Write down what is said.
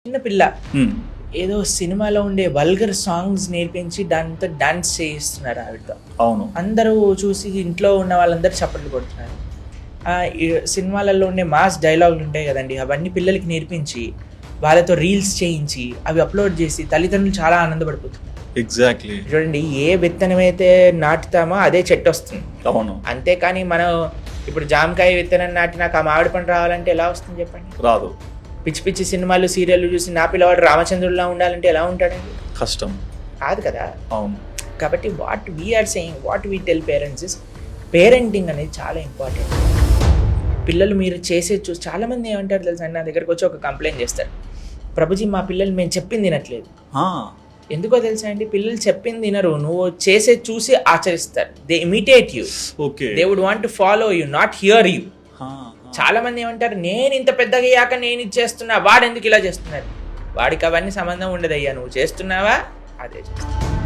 చిన్న పిల్ల ఏదో సినిమాలో ఉండే వల్గర్ సాంగ్స్ నేర్పించి దాంతో డాన్స్ చేయిస్తున్నారు ఆవిడతో. అవును, అందరూ చూసి ఇంట్లో ఉన్న వాళ్ళందరూ చప్పట్లు కొడుతున్నారు. ఈ సినిమాలలో ఉండే మాస్ డైలాగులు ఉంటాయి కదండి, అవన్నీ పిల్లలకి నేర్పించి వాళ్ళతో రీల్స్ చేయించి అవి అప్లోడ్ చేసి తల్లిదండ్రులు చాలా ఆనందపడిపోతున్నారు. ఎగ్జాక్ట్లీ. చూడండి, ఏ విత్తనం అయితే నాటుతామో అదే చెట్టు వస్తుంది. అవును, అంతేకాని మనం ఇప్పుడు జామకాయ విత్తనం నాటి నాకు ఆ మామిడి పండు రావాలంటే ఎలా వస్తుంది చెప్పండి? రాదు. పిచ్చి పిచ్చి సినిమాలు సీరియళ్ళు చూసి నా పిల్లవాడు రామచంద్రుడిలా ఉండాలంటే ఎలా ఉంటాడండి? కష్టం కాదు కదా. అవును. కాబట్టి what we're saying, what we tell parents is, parenting అనేది చాలా ఇంపార్టెంట్. పిల్లలు మీరు చేసేది చూసి చాలామంది ఏమంటారు తెలుసా, నా దగ్గరకు వచ్చి ఒక కంప్లైంట్ చేస్తారు, ప్రభుజీ మా పిల్లలు మేము చెప్పింది తినట్లేదు. ఎందుకో తెలుసా అండి, పిల్లలు చెప్పింది తినరు, నువ్వు చేసేది చూసి ఆచరిస్తారు. They imitate you. Okay. They would want to follow you, not hear you. చాలా మంది ఏమంటారు, నేను ఇంత పెద్దగా అయ్యాక నేను ఇది చేస్తున్నా, వాడు ఎందుకు ఇలా చేస్తున్నారు? వాడికి అవన్నీ సంబంధం ఉండదయ్యా, నువ్వు చేస్తున్నావా అదే చేస్తున్నా.